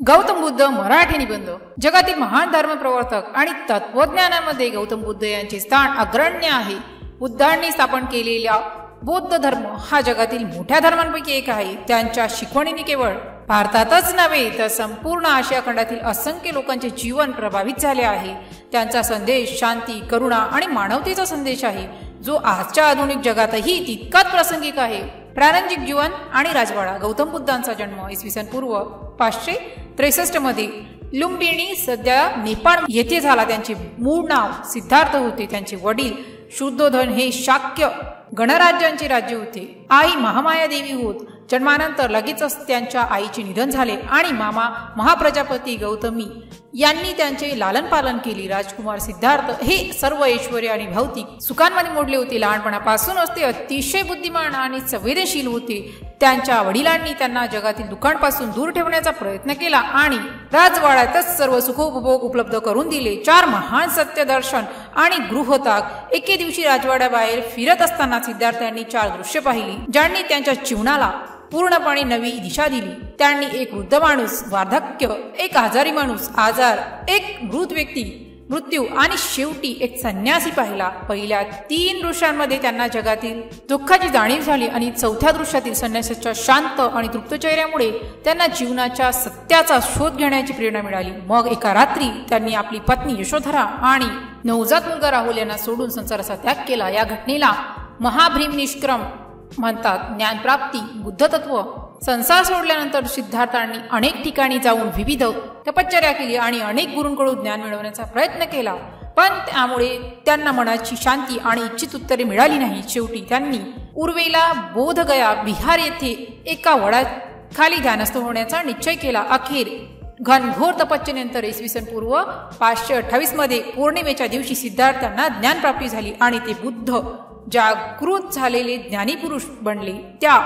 गौतम बुद्ध मराठी निबंध। जगातील महान धर्मप्रवर्तक आणि तत्वज्ञानामध्ये गौतम बुद्ध यांचे स्थान अग्रण्य आहे। बुद्धांनी स्थापन केलेला बौद्ध धर्म हा जगातील मोठ्या धर्मांपैकी एक आहे। त्यांच्या शिकवणीने केवळ भारतातच नव्हे तर संपूर्ण आशिया खंडातील असंख्य लोकांचे जीवन प्रभावित झाले आहे। त्यांचा संदेश शांती, करुणा आणि मानवतेचा संदेश आहे, जो आजच्या आधुनिक जगातही तितकाच प्रासंगिक आहे। प्रारंभिक जीवन आणि राजवाडा। गौतम बुद्धांचा जन्म इसवी पूर्व 563 मध्ये लुंबिनी सध्या नेपाळ येथे झाला। त्यांचे मूळ नाव सिद्धार्थ होते। त्यांचे वडील शुद्धोधन हे शाक्य गणराज्यांचे राज्य होते। आई महामाया देवी होत। जन्मानंतर लगेचच त्यांच्या आईचे निधन झाले आणि मामा महाप्रजापती गौतमी यांनी त्यांचे लालन पालन केले। राजकुमार सिद्धार्थ हे सर्व ऐश्वर्य आणि भौतिक सुखांमध्ये मोडले होते। लहानपणापासूनच ते अतिशय बुद्धिमान आणि संवेदनशील होते। त्यांच्या वडिलांनी त्यांना जगातील दुःखांपासून दूर ठेवण्याचा प्रयत्न केला आणि राजवाड्यातच सर्व सुखोपभोग उपलब्ध करून दिले। 4 महान सत्यदर्शन आणि गृहत्याग। एके दिवशी राजवाड्याबाहेर फिरत असताना सिद्धार्थांनी 4 दृश्य पाहिली, ज्यांनी त्यांच्या जीवनाला पूर्णपणे नवी दिशा दिली। त्यांनी एक वृद्ध माणूस वार्धक्य, एक आजारी माणूस आजार, एक मृत व्यक्ती मृत्यू आणि शेवटी एक संन्यासी पाहिला। पहिल्या 3 दृश्यांमध्ये त्यांना जगातील दुःखाची जाणीव झाली आणि 4थ्या दृश्यातील संन्यासाच्या शांत आणि तृप्त चेहऱ्यामुळे त्यांना जीवनाच्या सत्याचा शोध घेण्याची प्रेरणा मिळाली। मग एका रात्री त्यांनी आपली पत्नी यशोधरा आणि नवजात मुलगा राहुल यांना सोडून संसाराचा त्याग केला। या घटनेला महाभ्रीम निष्क्रम म्हणतात। ज्ञानप्राप्ती, बुद्धतत्व। संसार सोडल्यानंतर सिद्धार्थांनी अनेक ठिकाणी जाऊन विविध तपश्चर्या केली आणि अनेक गुरूंकडून ज्ञान मिळवण्याचा प्रयत्न केला, पण त्यामुळे त्यांना मनाची शांती आणि इच्छित उत्तरे मिळाली नाही। शेवटी त्यांनी उर्वेला बोधगया बिहार येथे एका वडाखाली ध्यानस्थ होण्याचा निश्चय केला। अखेर घनघोर तपश्चर्येनंतर इसवी पूर्व 528 मध्ये पौर्णिमेच्या दिवशी सिद्धार्थांना ज्ञानप्राप्ती झाली आणि ते बुद्ध जागृत झालेले ज्ञानी पुरुष बनले। त्या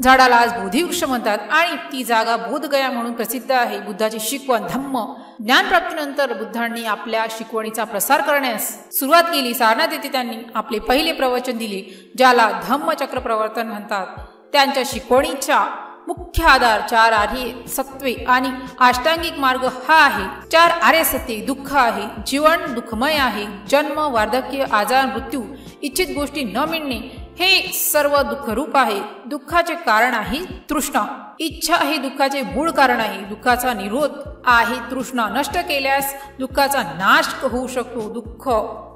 झाडाला आज बोधिवृक्ष म्हणतात आणि ती जागा बोधगया म्हणून प्रसिद्ध आहे। बुद्धाची शिकवण धम्म। ज्ञानप्राप्तीनंतर बुद्धांनी आपल्या शिकवणीचा प्रसार करण्यास सुरुवात केली। सारनाथ येथे त्यांनी आपले पहिले प्रवचन दिले, ज्याला धम्मचक्र प्रवर्तन म्हणतात। त्यांच्या शिकवणीचा मुख्य आधार 4 आर्य सत्वे आणि अष्टांगिक मार्ग हा आहे। 4 आर्य सत्वे दुःख आहे, जीवन दुःखमय आहे, जन्म, वार्धक्य, आजार, मृत्यू, इच्छित गोष्टी न मिळणे हे सर्व दुःखरूप आहे। दुःखाचे कारण आहे तृष्णा। इच्छा हे दुःखाचे मूळ कारण आहे। दुःखाचा निरोध आहे तृष्णा। नष्ट केल्यास दुःखाचा नाश होऊ शकतो। दुःख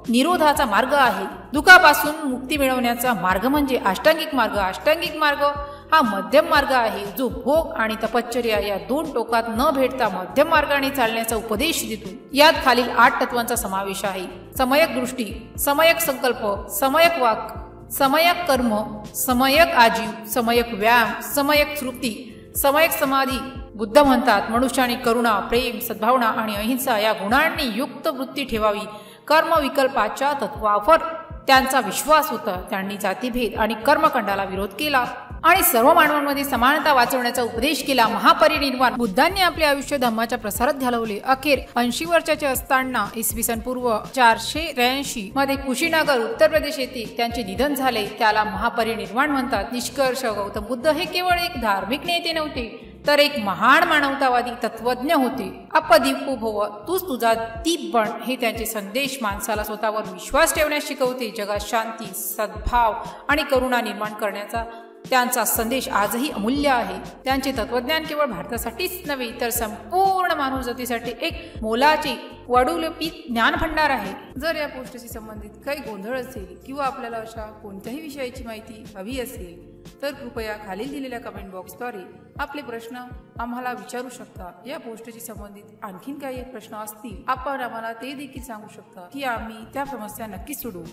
निरोधाचा मार्ग आहे। दुःखापासून मुक्ती मिळवण्याचा मार्ग म्हणजे अष्टांगिक मार्ग। अष्टांगिक मार्ग हा मध्यम मार्ग आहे, जो भोग आणि तपश्चर्या या 2 टोकात न भेटता मध्यम मार्गाने चालण्याचा उपदेश देतो। यात खालील 8 तत्वांचा समावेश आहे: सम्यक दृष्टी, सम्यक संकल्प, सम्यक वाक, सम्यक कर्म, सम्यक आजीव, सम्यक व्यायाम, सम्यक स्मृती, सम्यक समाधी। बुद्ध म्हणतात, मनुष्याने करुणा, प्रेम, सद्भावना आणि अहिंसा या गुणांनी युक्त वृत्ती ठेवावी। कर्म विकल्पाच्या तत्वावर त्यांचा विश्वास होता। त्यांनी जातीभेद आणि कर्मकांडाला विरोध केला आणि सर्व मानवांमध्ये समानता वाचवण्याचा उपदेश केला। महापरिनिर्वाण। बुद्धांनी आपले आयुष्य धम्माच्या प्रसारात घालवले। अखेर 80 वर्षाचे असताना इसवी पूर्व 483 मध्ये कुशीनगर उत्तर प्रदेश येथे त्यांचे निधन झाले। त्याला महापरिनिर्वाण म्हणतात। निष्कर्ष: गौतम बुद्ध हे केवळ एक धार्मिक नेते नव्हते, तर एक महान मानवतावादी तत्वज्ञ होते। अपदीपो भव, तूच तुझा दीप बन हे त्यांचे संदेश माणसाला स्वतःवर विश्वास ठेवण्यास शिकवते। जगात शांती, सद्भाव आणि करुणा निर्माण करण्याचा त्यांचा संदेश आजही अमूल्य आहे। त्यांचे तत्वज्ञान केवळ भारतासाठीच नव्हे तर संपूर्ण मानवजातीसाठी एक मोलाचे वडुलपीत ज्ञानभंडार आहे। जर या पोस्टशी संबंधित काही गोंधळ असेल किंवा आपल्याला अशा कोणत्याही विषयाची माहिती हवी असेल तर कृपया खालील दिलेल्या कमेंट बॉक्सद्वारे आपले प्रश्न आम्हाला विचारू शकता। या पोस्टशी संबंधित आणखीन काही प्रश्न असतील आपण आम्हाला ते देखील सांगू शकता की आम्ही त्या समस्या नक्कीच सोडवू।